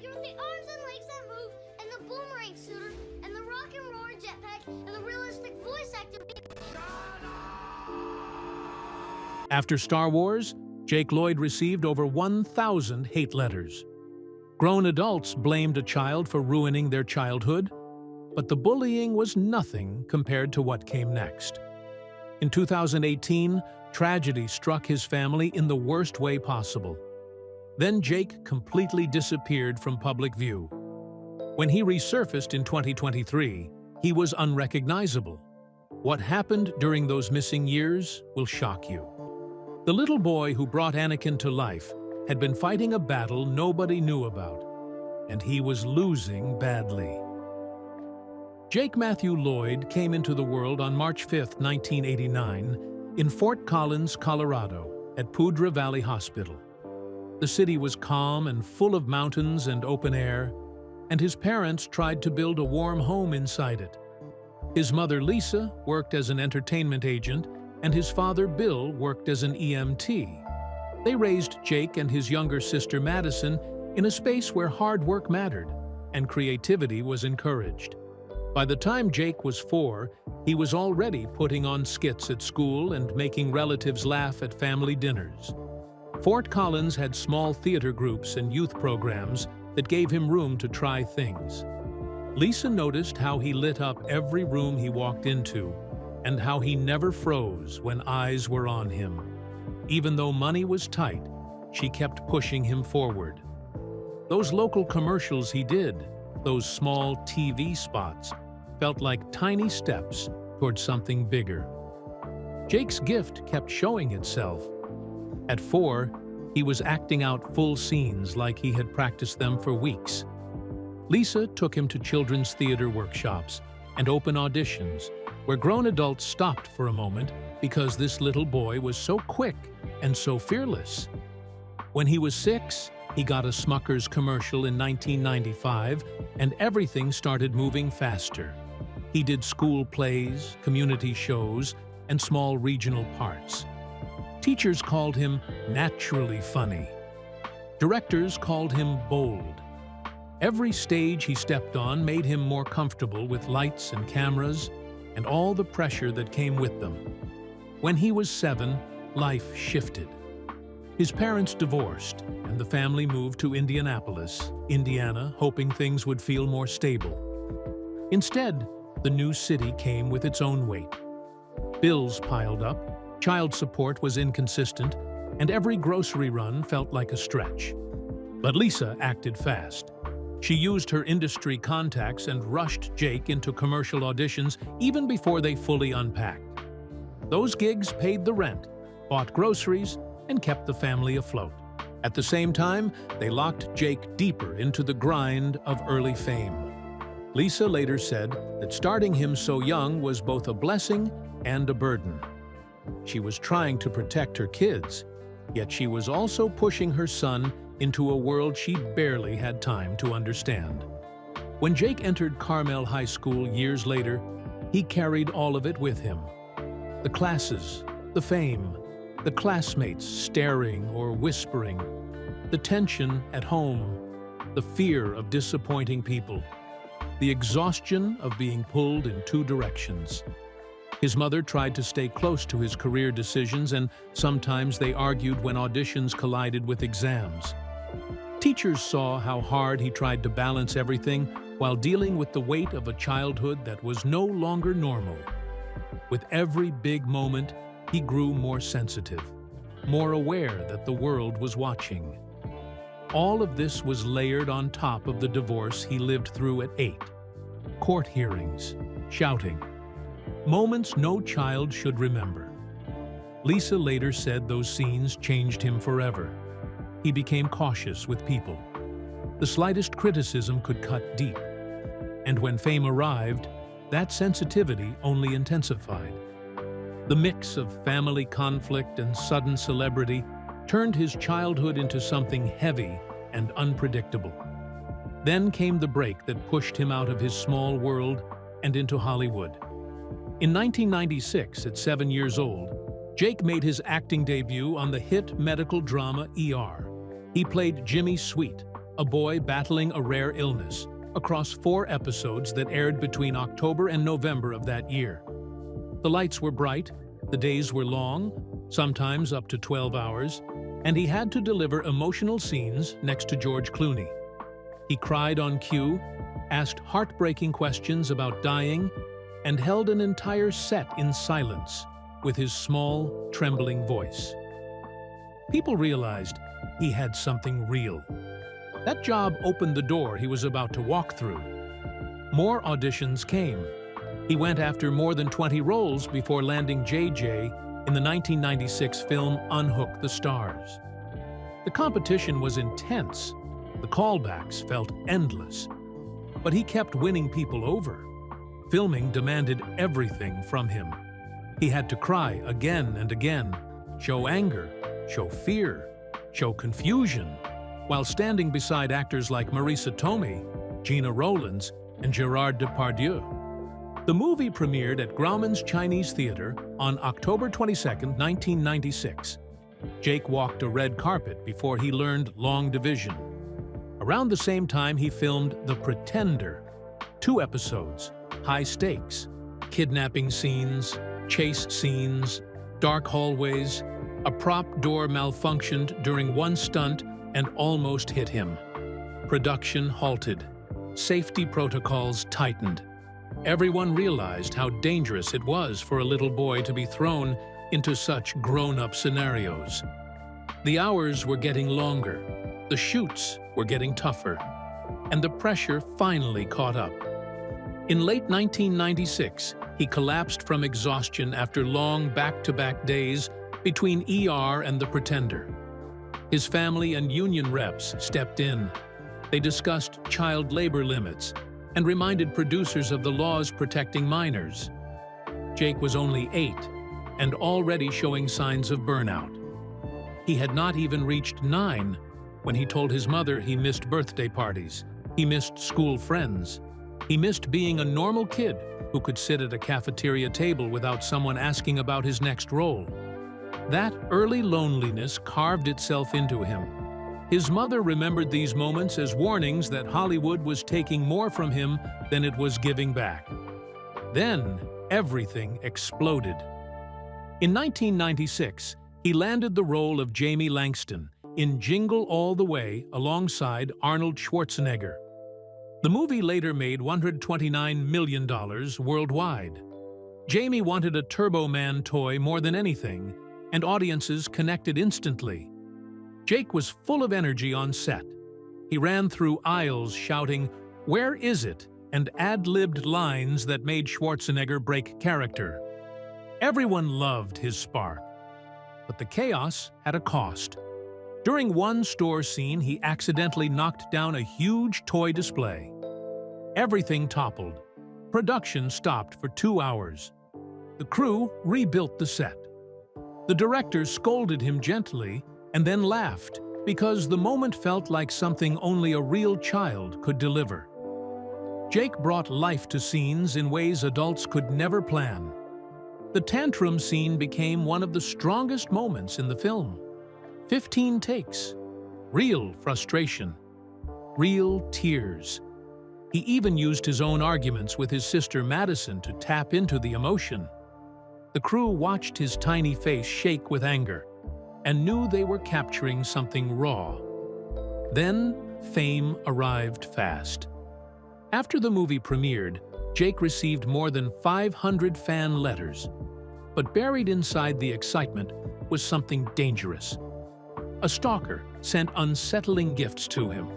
figure with the arms and legs that move, and the boomerang suitor, and the rock and roller jetpack, and the realistic voice actor. After Star Wars, Jake Lloyd received over 1,000 hate letters. Grown adults blamed a child for ruining their childhood, but the bullying was nothing compared to what came next. In 2018, tragedy struck his family in the worst way possible. Then Jake completely disappeared from public view. When he resurfaced in 2023, he was unrecognizable. What happened during those missing years will shock you. The little boy who brought Anakin to life had been fighting a battle nobody knew about, and he was losing badly. Jake Matthew Lloyd came into the world on March 5, 1989, in Fort Collins, Colorado, at Poudre Valley Hospital. The city was calm and full of mountains and open air, and his parents tried to build a warm home inside it. His mother, Lisa, worked as an entertainment agent, and his father, Bill, worked as an EMT. They raised Jake and his younger sister, Madison, in a space where hard work mattered and creativity was encouraged. By the time Jake was 4, he was already putting on skits at school and making relatives laugh at family dinners. Fort Collins had small theater groups and youth programs that gave him room to try things. Lisa noticed how he lit up every room he walked into and how he never froze when eyes were on him. Even though money was tight, she kept pushing him forward. Those local commercials he did, those small TV spots, felt like tiny steps towards something bigger. Jake's gift kept showing itself. At 4, he was acting out full scenes like he had practiced them for weeks. Lisa took him to children's theater workshops and open auditions, where grown adults stopped for a moment because this little boy was so quick and so fearless. When he was 6, he got a Smucker's commercial in 1995, and everything started moving faster. He did school plays, community shows, and small regional parts. Teachers called him naturally funny. Directors called him bold. Every stage he stepped on made him more comfortable with lights and cameras and all the pressure that came with them. When he was 7, life shifted. His parents divorced, and the family moved to Indianapolis, Indiana, hoping things would feel more stable. Instead, the new city came with its own weight. Bills piled up, child support was inconsistent, and every grocery run felt like a stretch. But Lisa acted fast. She used her industry contacts and rushed Jake into commercial auditions even before they fully unpacked. Those gigs paid the rent, bought groceries, and kept the family afloat. At the same time, they locked Jake deeper into the grind of early fame. Lisa later said that starting him so young was both a blessing and a burden. She was trying to protect her kids, yet she was also pushing her son into a world she barely had time to understand. When Jake entered Carmel High School years later, he carried all of it with him. The classes, the fame, the classmates staring or whispering, the tension at home, the fear of disappointing people, the exhaustion of being pulled in 2 directions. His mother tried to stay close to his career decisions, and sometimes they argued when auditions collided with exams. Teachers saw how hard he tried to balance everything while dealing with the weight of a childhood that was no longer normal. With every big moment, he grew more sensitive, more aware that the world was watching. All of this was layered on top of the divorce he lived through at 8. Court hearings, shouting, moments no child should remember. Lisa later said those scenes changed him forever. He became cautious with people. The slightest criticism could cut deep. And when fame arrived, that sensitivity only intensified. The mix of family conflict and sudden celebrity turned his childhood into something heavy and unpredictable. Then came the break that pushed him out of his small world and into Hollywood. In 1996, at 7 years old, Jake made his acting debut on the hit medical drama ER. He played Jimmy Sweet, a boy battling a rare illness, across 4 episodes that aired between October and November of that year. The lights were bright, the days were long, sometimes up to 12 hours, and he had to deliver emotional scenes next to George Clooney. He cried on cue, asked heartbreaking questions about dying, and held an entire set in silence with his small, trembling voice. People realized he had something real. That job opened the door he was about to walk through. More auditions came. He went after more than 20 roles before landing JJ in the 1996 film Unhook the Stars. The competition was intense. The callbacks felt endless. But he kept winning people over. Filming demanded everything from him. He had to cry again and again, show anger, show fear, show confusion, while standing beside actors like Marisa Tomei, Gina Rowlands, and Gerard Depardieu. The movie premiered at Grauman's Chinese Theater on October 22, 1996. Jake walked a red carpet before he learned long division. Around the same time, he filmed The Pretender, 2 episodes, high stakes, kidnapping scenes, chase scenes, dark hallways. A prop door malfunctioned during one stunt and almost hit him. Production halted. Safety protocols tightened. Everyone realized how dangerous it was for a little boy to be thrown into such grown-up scenarios. The hours were getting longer, the shoots were getting tougher, and the pressure finally caught up. In late 1996, he collapsed from exhaustion after long back-to-back days between ER and The Pretender. His family and union reps stepped in. They discussed child labor limits and reminded producers of the laws protecting minors. Jake was only 8 and already showing signs of burnout. He had not even reached 9 when he told his mother he missed birthday parties, he missed school friends, he missed being a normal kid who could sit at a cafeteria table without someone asking about his next role. That early loneliness carved itself into him. His mother remembered these moments as warnings that Hollywood was taking more from him than it was giving back. Then, everything exploded. In 1996, he landed the role of Jamie Langston in Jingle All the Way alongside Arnold Schwarzenegger. The movie later made $129 million worldwide. Jamie wanted a Turbo Man toy more than anything, and audiences connected instantly. Jake was full of energy on set. He ran through aisles shouting, "Where is it?" and ad-libbed lines that made Schwarzenegger break character. Everyone loved his spark. But the chaos had a cost. During one store scene, he accidentally knocked down a huge toy display. Everything toppled. Production stopped for 2 hours. The crew rebuilt the set. The director scolded him gently and then laughed because the moment felt like something only a real child could deliver. Jake brought life to scenes in ways adults could never plan. The tantrum scene became one of the strongest moments in the film. 15 takes, real frustration, real tears. He even used his own arguments with his sister Madison to tap into the emotion. The crew watched his tiny face shake with anger and knew they were capturing something raw. Then, fame arrived fast. After the movie premiered, Jake received more than 500 fan letters. But buried inside the excitement was something dangerous. A stalker sent unsettling gifts to him.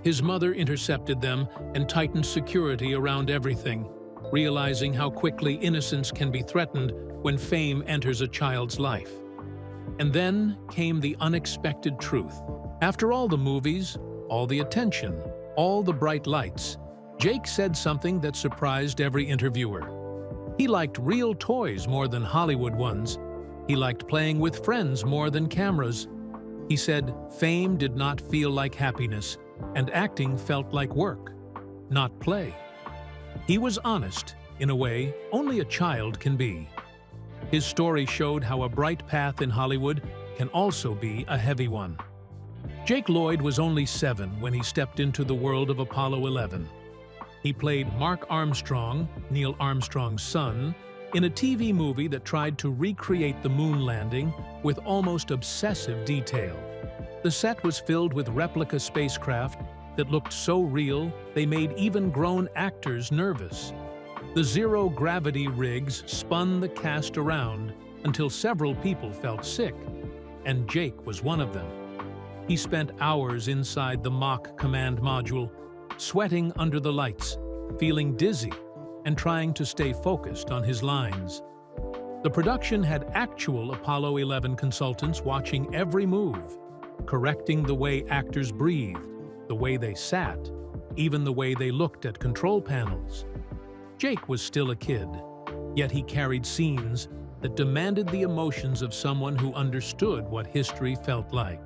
His mother intercepted them and tightened security around everything, realizing how quickly innocence can be threatened when fame enters a child's life. And then came the unexpected truth. After all the movies, all the attention, all the bright lights, Jake said something that surprised every interviewer. He liked real toys more than Hollywood ones. He liked playing with friends more than cameras. He said fame did not feel like happiness, and acting felt like work, not play. He was honest, in a way only a child can be. His story showed how a bright path in Hollywood can also be a heavy one. Jake Lloyd was only 7 when he stepped into the world of Apollo 11. He played Mark Armstrong, Neil Armstrong's son, in a TV movie that tried to recreate the moon landing with almost obsessive detail. The set was filled with replica spacecraft that looked so real they made even grown actors nervous. The zero-gravity rigs spun the cast around until several people felt sick, and Jake was one of them. He spent hours inside the mock command module, sweating under the lights, feeling dizzy, and trying to stay focused on his lines. The production had actual Apollo 11 consultants watching every move, correcting the way actors breathed, the way they sat, even the way they looked at control panels. Jake was still a kid, yet he carried scenes that demanded the emotions of someone who understood what history felt like.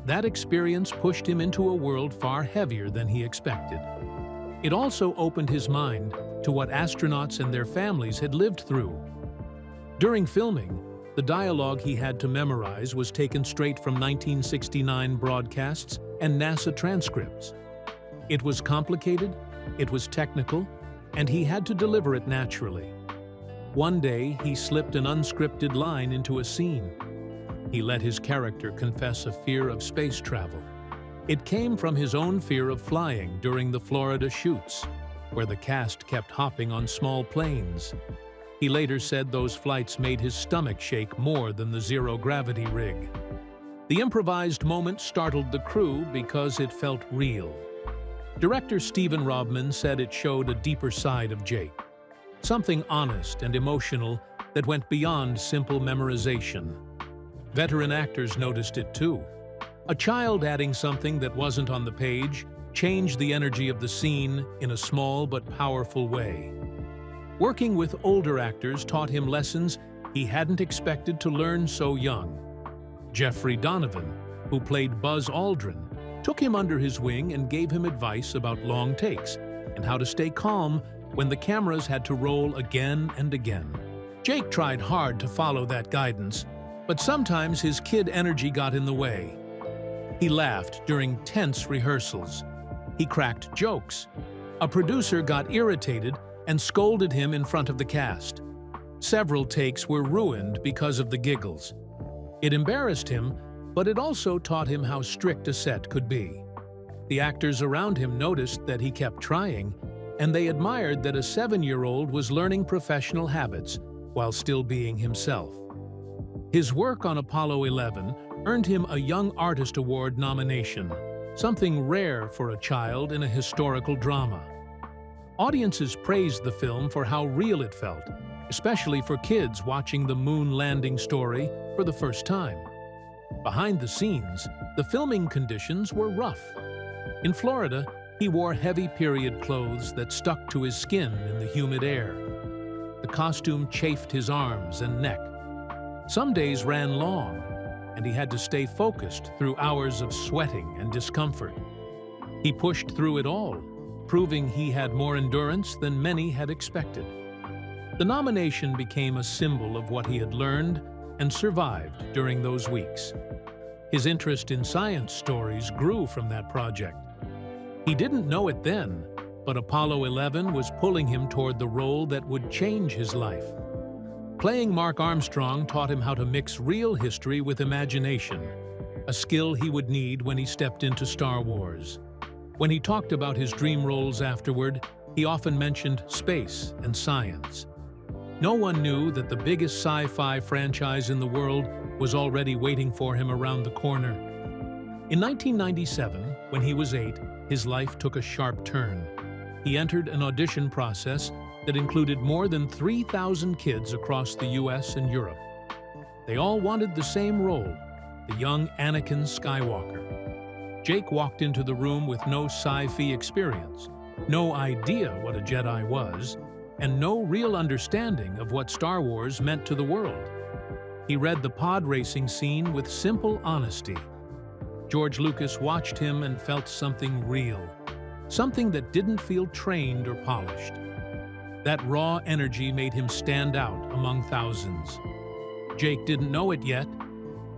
That experience pushed him into a world far heavier than he expected. It also opened his mind to what astronauts and their families had lived through. During filming, the dialogue he had to memorize was taken straight from 1969 broadcasts and NASA transcripts. It was complicated, it was technical, and he had to deliver it naturally. One day, he slipped an unscripted line into a scene. He let his character confess a fear of space travel. It came from his own fear of flying during the Florida shoots, where the cast kept hopping on small planes. He later said those flights made his stomach shake more than the zero-gravity rig. The improvised moment startled the crew because it felt real. Director Stephen Robman said it showed a deeper side of Jake, something honest and emotional that went beyond simple memorization. Veteran actors noticed it too. A child adding something that wasn't on the page changed the energy of the scene in a small but powerful way. Working with older actors taught him lessons he hadn't expected to learn so young. Jeffrey Donovan, who played Buzz Aldrin, took him under his wing and gave him advice about long takes and how to stay calm when the cameras had to roll again and again. Jake tried hard to follow that guidance, but sometimes his kid energy got in the way. He laughed during tense rehearsals. He cracked jokes. A producer got irritated and scolded him in front of the cast. Several takes were ruined because of the giggles. It embarrassed him, but it also taught him how strict a set could be. The actors around him noticed that he kept trying, and they admired that a 7-year-old was learning professional habits while still being himself. His work on Apollo 11 earned him a Young Artist Award nomination, something rare for a child in a historical drama. Audiences praised the film for how real it felt, especially for kids watching the moon landing story for the first time. Behind the scenes, the filming conditions were rough. In Florida, he wore heavy period clothes that stuck to his skin in the humid air. The costume chafed his arms and neck. Some days ran long, and he had to stay focused through hours of sweating and discomfort. He pushed through it all, proving he had more endurance than many had expected. The nomination became a symbol of what he had learned and survived during those weeks. His interest in science stories grew from that project. He didn't know it then, but Apollo 11 was pulling him toward the role that would change his life. Playing Mark Armstrong taught him how to mix real history with imagination, a skill he would need when he stepped into Star Wars. When he talked about his dream roles afterward, he often mentioned space and science. No one knew that the biggest sci-fi franchise in the world was already waiting for him around the corner. In 1997, when he was 8, his life took a sharp turn. He entered an audition process that included more than 3,000 kids across the US and Europe. They all wanted the same role, the young Anakin Skywalker. Jake walked into the room with no sci-fi experience, no idea what a Jedi was, and no real understanding of what Star Wars meant to the world. He read the pod racing scene with simple honesty. George Lucas watched him and felt something real, something that didn't feel trained or polished. That raw energy made him stand out among thousands. Jake didn't know it yet,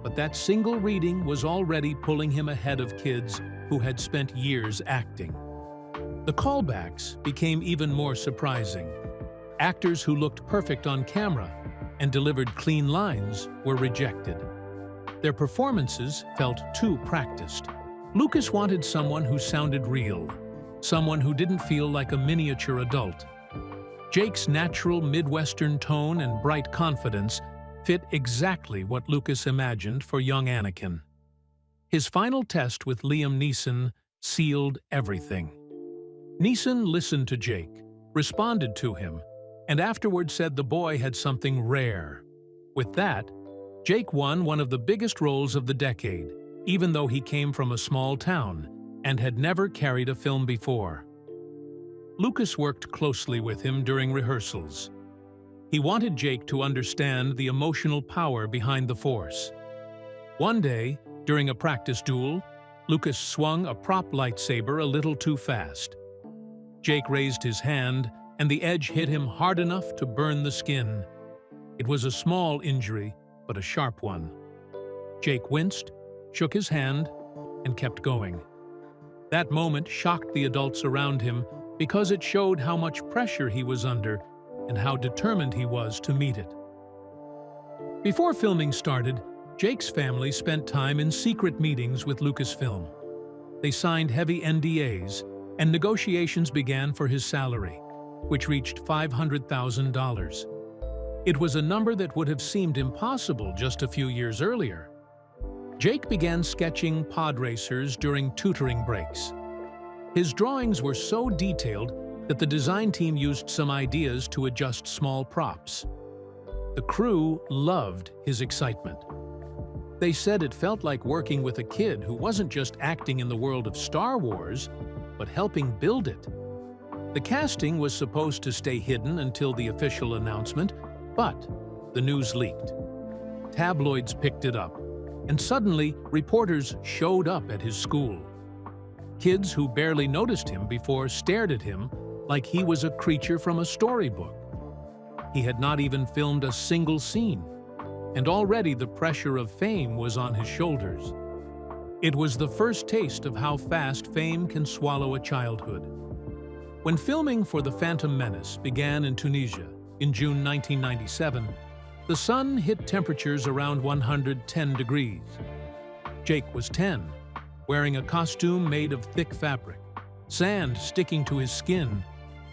but that single reading was already pulling him ahead of kids who had spent years acting. The callbacks became even more surprising. Actors who looked perfect on camera and delivered clean lines were rejected. Their performances felt too practiced. Lucas wanted someone who sounded real, someone who didn't feel like a miniature adult. Jake's natural Midwestern tone and bright confidence fit exactly what Lucas imagined for young Anakin. His final test with Liam Neeson sealed everything. Neeson listened to Jake, responded to him, and afterward said the boy had something rare. With that, Jake won one of the biggest roles of the decade, even though he came from a small town and had never carried a film before. Lucas worked closely with him during rehearsals. He wanted Jake to understand the emotional power behind the Force. One day, during a practice duel, Lucas swung a prop lightsaber a little too fast. Jake raised his hand, and the edge hit him hard enough to burn the skin. It was a small injury, but a sharp one. Jake winced, shook his hand, and kept going. That moment shocked the adults around him because it showed how much pressure he was under and how determined he was to meet it. Before filming started, Jake's family spent time in secret meetings with Lucasfilm. They signed heavy NDAs, and negotiations began for his salary, which reached $500,000. It was a number that would have seemed impossible just a few years earlier. Jake began sketching pod racers during tutoring breaks. His drawings were so detailed that the design team used some ideas to adjust small props. The crew loved his excitement. They said it felt like working with a kid who wasn't just acting in the world of Star Wars, but helping build it. The casting was supposed to stay hidden until the official announcement, but the news leaked. Tabloids picked it up, and suddenly reporters showed up at his school. Kids who barely noticed him before stared at him like he was a creature from a storybook. He had not even filmed a single scene, and already the pressure of fame was on his shoulders. It was the first taste of how fast fame can swallow a childhood. When filming for The Phantom Menace began in Tunisia in June 1997, the sun hit temperatures around 110 degrees. Jake was 10, wearing a costume made of thick fabric, sand sticking to his skin,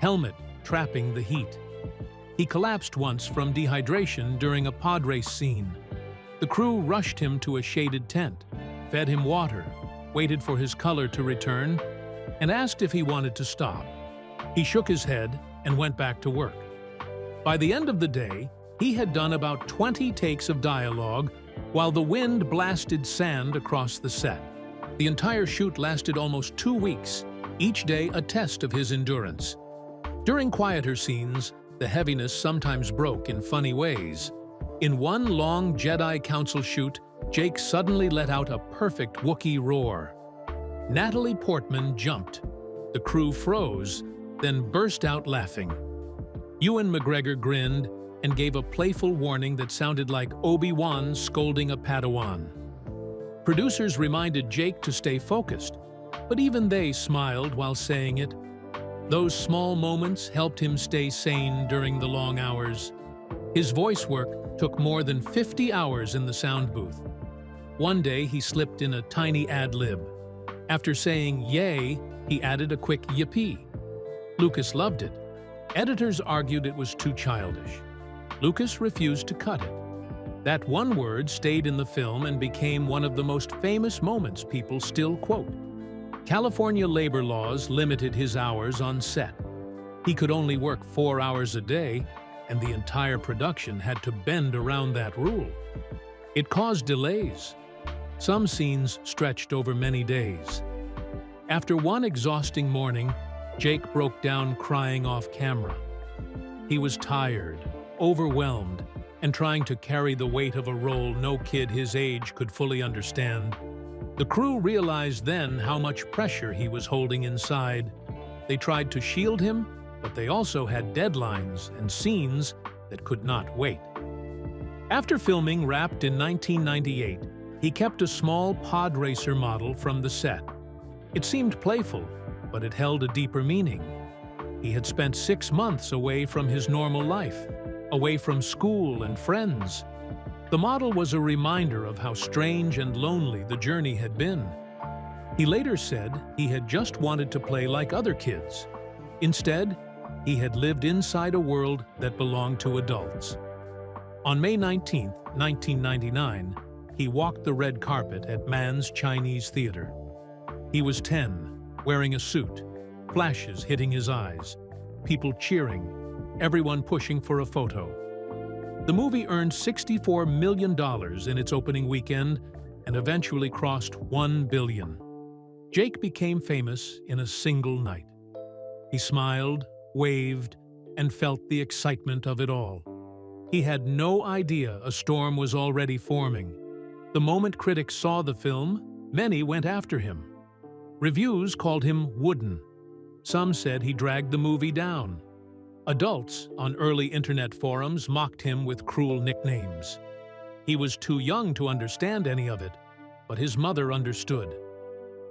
helmet trapping the heat. He collapsed once from dehydration during a pod race scene. The crew rushed him to a shaded tent, fed him water, waited for his color to return, and asked if he wanted to stop. He shook his head and went back to work. By the end of the day, he had done about 20 takes of dialogue while the wind blasted sand across the set. The entire shoot lasted almost 2 weeks, each day a test of his endurance. During quieter scenes, the heaviness sometimes broke in funny ways. In one long Jedi Council shoot, Jake suddenly let out a perfect Wookiee roar. Natalie Portman jumped. The crew froze, then burst out laughing. Ewan McGregor grinned and gave a playful warning that sounded like Obi-Wan scolding a Padawan. Producers reminded Jake to stay focused, but even they smiled while saying it. Those small moments helped him stay sane during the long hours. His voice work took more than 50 hours in the sound booth. One day he slipped in a tiny ad-lib. After saying yay, he added a quick yippee. Lucas loved it. Editors argued it was too childish. Lucas refused to cut it. That one word stayed in the film and became one of the most famous moments people still quote. California labor laws limited his hours on set. He could only work 4 hours a day, and the entire production had to bend around that rule. It caused delays. Some scenes stretched over many days. After one exhausting morning, Jake broke down crying off camera. He was tired, overwhelmed, and trying to carry the weight of a role no kid his age could fully understand. The crew realized then how much pressure he was holding inside. They tried to shield him, but they also had deadlines and scenes that could not wait. After filming wrapped in 1998, He kept a small pod racer model from the set. It seemed playful, but it held a deeper meaning. He had spent 6 months away from his normal life, away from school and friends. The model was a reminder of how strange and lonely the journey had been. He later said he had just wanted to play like other kids. Instead, he had lived inside a world that belonged to adults. On May 19, 1999, he walked the red carpet at Mann's Chinese Theater. He was 10, wearing a suit, flashes hitting his eyes, people cheering, everyone pushing for a photo. The movie earned $64 million in its opening weekend and eventually crossed $1 billion. Jake became famous in a single night. He smiled, waved, and felt the excitement of it all. He had no idea a storm was already forming. The moment critics saw the film, many went after him. Reviews called him wooden. Some said he dragged the movie down. Adults on early internet forums mocked him with cruel nicknames. He was too young to understand any of it, but his mother understood.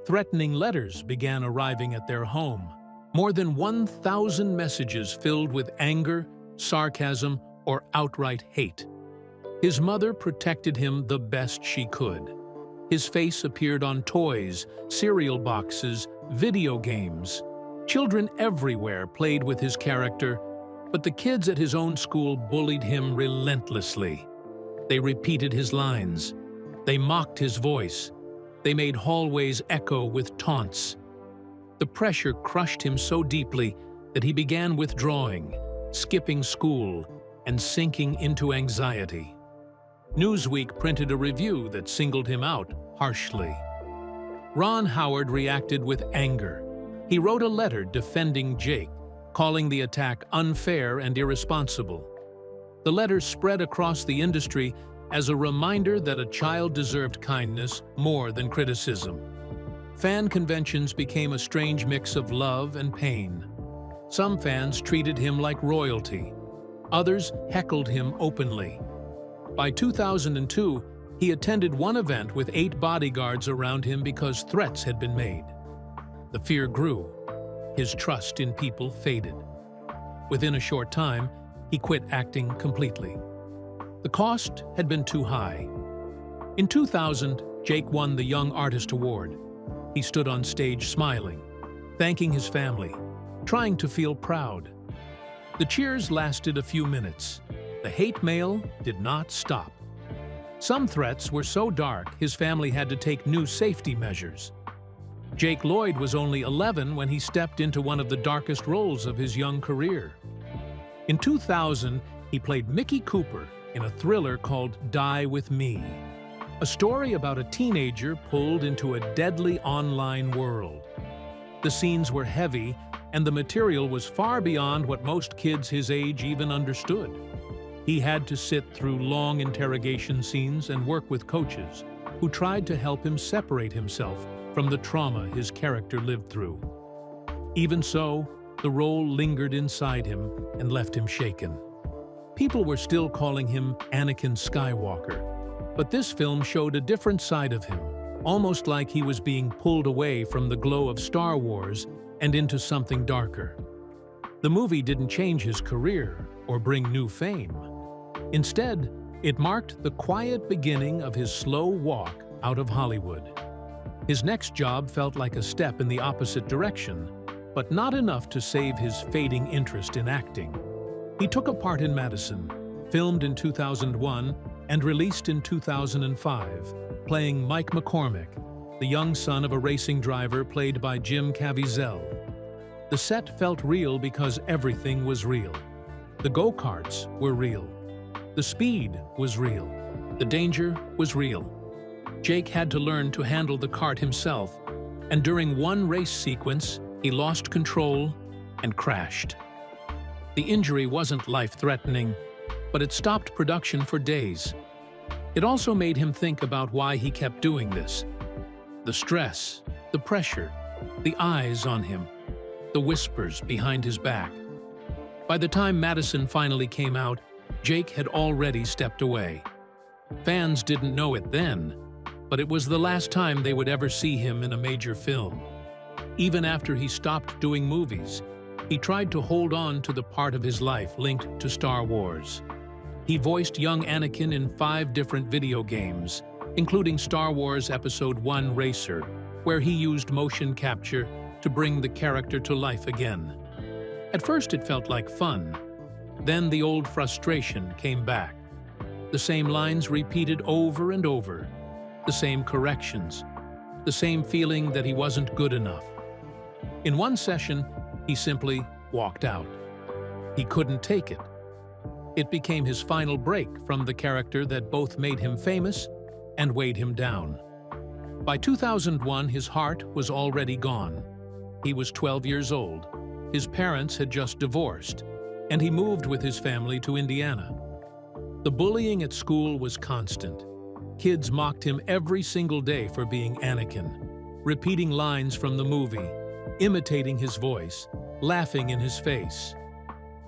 Threatening letters began arriving at their home. More than 1,000 messages filled with anger, sarcasm, or outright hate. His mother protected him the best she could. His face appeared on toys, cereal boxes, video games. Children everywhere played with his character, but the kids at his own school bullied him relentlessly. They repeated his lines. They mocked his voice. They made hallways echo with taunts. The pressure crushed him so deeply that he began withdrawing, skipping school, and sinking into anxiety. Newsweek printed a review that singled him out harshly. Ron Howard reacted with anger. He wrote a letter defending Jake, calling the attack unfair and irresponsible. The letter spread across the industry as a reminder that a child deserved kindness more than criticism. Fan conventions became a strange mix of love and pain. Some fans treated him like royalty. Others heckled him openly. By 2002, he attended one event with 8 bodyguards around him because threats had been made. The fear grew. His trust in people faded. Within a short time, he quit acting completely. The cost had been too high. In 2000, Jake won the Young Artist Award. He stood on stage smiling, thanking his family, trying to feel proud. The cheers lasted a few minutes. The hate mail did not stop. Some threats were so dark his family had to take new safety measures. Jake Lloyd was only 11 when he stepped into one of the darkest roles of his young career. In 2000, he played Mickey Cooper in a thriller called Die With Me, a story about a teenager pulled into a deadly online world. The scenes were heavy, and the material was far beyond what most kids his age even understood. He had to sit through long interrogation scenes and work with coaches who tried to help him separate himself from the trauma his character lived through. Even so, the role lingered inside him and left him shaken. People were still calling him Anakin Skywalker, but this film showed a different side of him, almost like he was being pulled away from the glow of Star Wars and into something darker. The movie didn't change his career or bring new fame. Instead, it marked the quiet beginning of his slow walk out of Hollywood. His next job felt like a step in the opposite direction, but not enough to save his fading interest in acting. He took a part in Menace, filmed in 2001 and released in 2005, playing Mike McCormick, the young son of a racing driver played by Jim Caviezel. The set felt real because everything was real. The go-karts were real. The speed was real. The danger was real. Jake had to learn to handle the kart himself, and during one race sequence, he lost control and crashed. The injury wasn't life-threatening, but it stopped production for days. It also made him think about why he kept doing this. The stress, the pressure, the eyes on him, the whispers behind his back. By the time Madison finally came out, Jake had already stepped away. Fans didn't know it then, but it was the last time they would ever see him in a major film. Even after he stopped doing movies, he tried to hold on to the part of his life linked to Star Wars. He voiced young Anakin in 5 different video games, including Star Wars Episode I Racer, where he used motion capture to bring the character to life again. At first it felt like fun. Then the old frustration came back. The same lines repeated over and over, the same corrections, the same feeling that he wasn't good enough. In one session, he simply walked out. He couldn't take it. It became his final break from the character that both made him famous and weighed him down. By 2001, his heart was already gone. He was 12 years old. His parents had just divorced, and he moved with his family to Indiana. The bullying at school was constant. Kids mocked him every single day for being Anakin, repeating lines from the movie, imitating his voice, laughing in his face.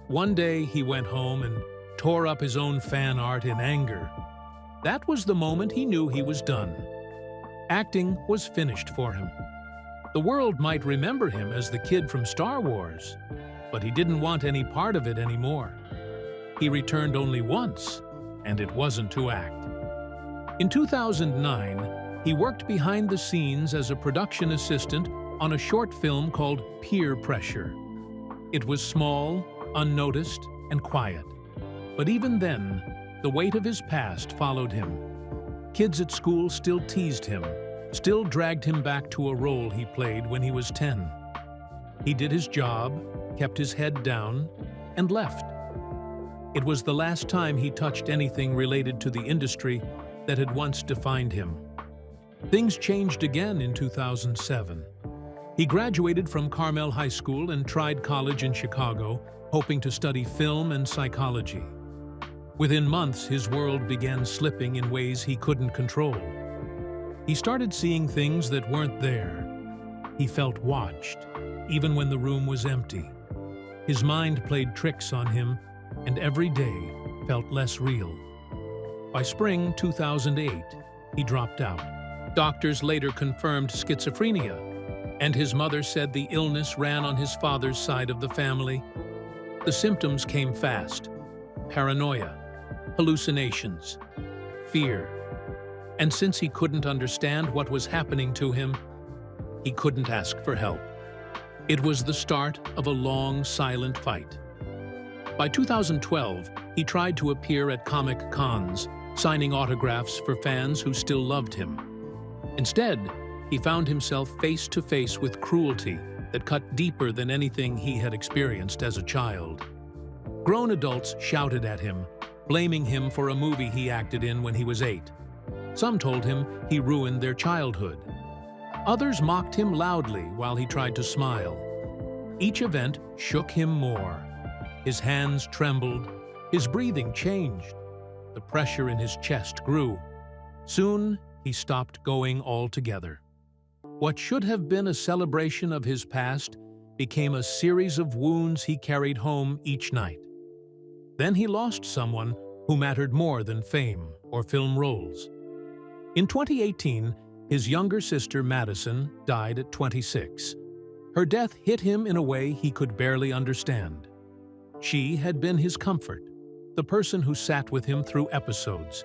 One day he went home and tore up his own fan art in anger. That was the moment he knew he was done. Acting was finished for him. The world might remember him as the kid from Star Wars, but he didn't want any part of it anymore. He returned only once, and it wasn't to act. In 2009, he worked behind the scenes as a production assistant on a short film called Peer Pressure. It was small, unnoticed, and quiet. But even then, the weight of his past followed him. Kids at school still teased him, still dragged him back to a role he played when he was 10. He did his job, kept his head down, and left. It was the last time he touched anything related to the industry that had once defined him. Things changed again in 2007. He graduated from Carmel High School and tried college in Chicago, hoping to study film and psychology. Within months, his world began slipping in ways he couldn't control. He started seeing things that weren't there. He felt watched, even when the room was empty. His mind played tricks on him, and every day felt less real. By spring 2008, he dropped out. Doctors later confirmed schizophrenia, and his mother said the illness ran on his father's side of the family. The symptoms came fast: paranoia, hallucinations, fear. And since he couldn't understand what was happening to him, he couldn't ask for help. It was the start of a long, silent fight. By 2012, he tried to appear at comic cons, signing autographs for fans who still loved him. Instead, he found himself face to face with cruelty that cut deeper than anything he had experienced as a child. Grown adults shouted at him, blaming him for a movie he acted in when he was 8. Some told him he ruined their childhood. Others mocked him loudly while he tried to smile. Each event shook him more. His hands trembled, his breathing changed. The pressure in his chest grew. Soon, he stopped going altogether. What should have been a celebration of his past became a series of wounds he carried home each night. Then he lost someone who mattered more than fame or film roles. In 2018, his younger sister Madison died at 26. Her death hit him in a way he could barely understand. She had been his comfort, the person who sat with him through episodes,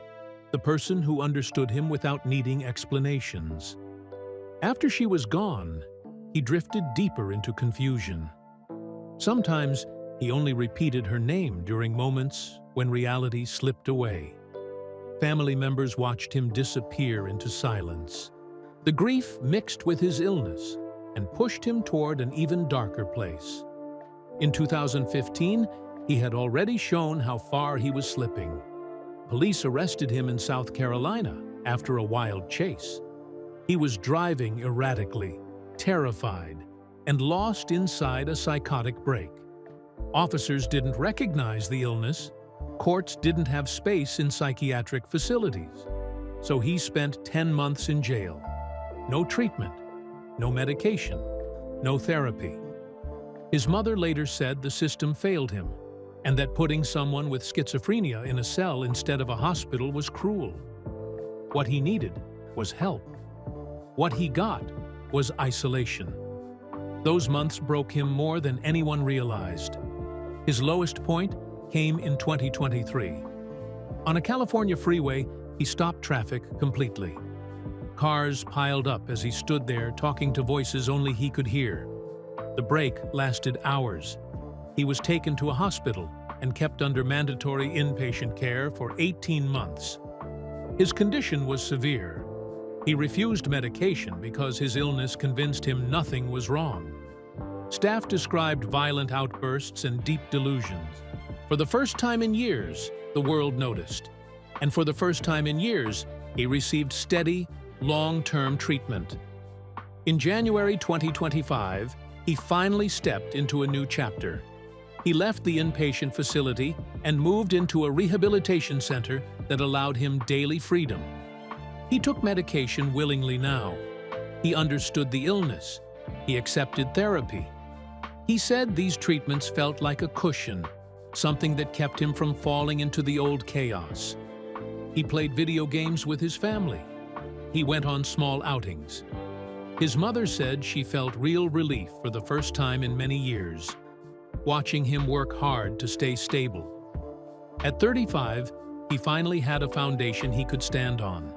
the person who understood him without needing explanations. After she was gone, he drifted deeper into confusion. Sometimes he only repeated her name during moments when reality slipped away. Family members watched him disappear into silence. The grief mixed with his illness and pushed him toward an even darker place. In 2015, he had already shown how far he was slipping. Police arrested him in South Carolina after a wild chase. He was driving erratically, terrified, and lost inside a psychotic break. Officers didn't recognize the illness. Courts didn't have space in psychiatric facilities. So he spent 10 months in jail. No treatment, no medication, no therapy. His mother later said the system failed him, and that putting someone with schizophrenia in a cell instead of a hospital was cruel. What he needed was help. What he got was isolation. Those months broke him more than anyone realized. His lowest point came in 2023. On a California freeway, he stopped traffic completely. Cars piled up as he stood there talking to voices only he could hear. The break lasted hours. He was taken to a hospital and kept under mandatory inpatient care for 18 months. His condition was severe. He refused medication because his illness convinced him nothing was wrong. Staff described violent outbursts and deep delusions. For the first time in years, the world noticed. And for the first time in years, he received steady, long-term treatment. In January 2025, he finally stepped into a new chapter. He left the inpatient facility and moved into a rehabilitation center that allowed him daily freedom. He took medication willingly now. He understood the illness. He accepted therapy. He said these treatments felt like a cushion, something that kept him from falling into the old chaos. He played video games with his family. He went on small outings. His mother said she felt real relief for the first time in many years, watching him work hard to stay stable. At 35, he finally had a foundation he could stand on.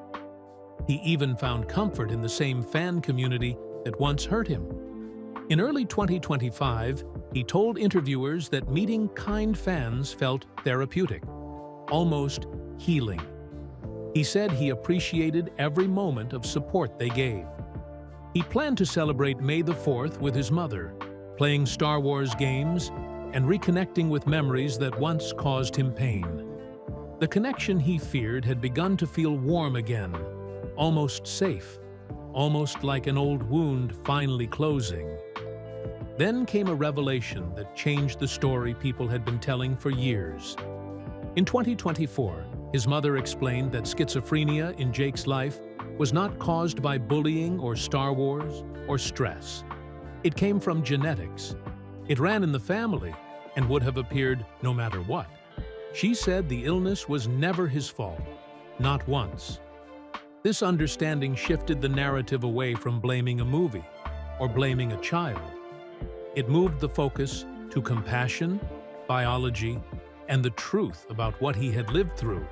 He even found comfort in the same fan community that once hurt him. In early 2025, he told interviewers that meeting kind fans felt therapeutic, almost healing. He said he appreciated every moment of support they gave. He planned to celebrate May the 4th with his mother, playing Star Wars games and reconnecting with memories that once caused him pain. The connection he feared had begun to feel warm again, almost safe, almost like an old wound finally closing. Then came a revelation that changed the story people had been telling for years. In 2024, his mother explained that schizophrenia in Jake's life was not caused by bullying or Star Wars or stress. It came from genetics. It ran in the family and would have appeared no matter what. She said the illness was never his fault, not once. This understanding shifted the narrative away from blaming a movie or blaming a child. It moved the focus to compassion, biology, and the truth about what he had lived through.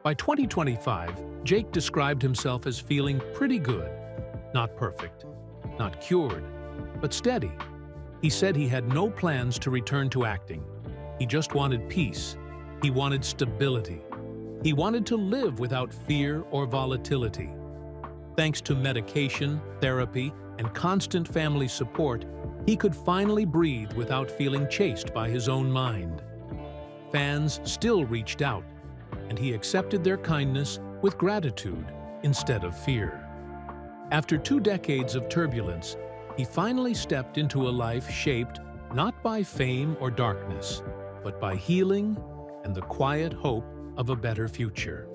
By 2025, Jake described himself as feeling pretty good. Not perfect, not cured, but steady. He said he had no plans to return to acting. He just wanted peace. He wanted stability. He wanted to live without fear or volatility. Thanks to medication, therapy, and constant family support, he could finally breathe without feeling chased by his own mind. Fans still reached out, and he accepted their kindness with gratitude instead of fear. After 2 decades of turbulence, he finally stepped into a life shaped not by fame or darkness, but by healing and the quiet hope of a better future.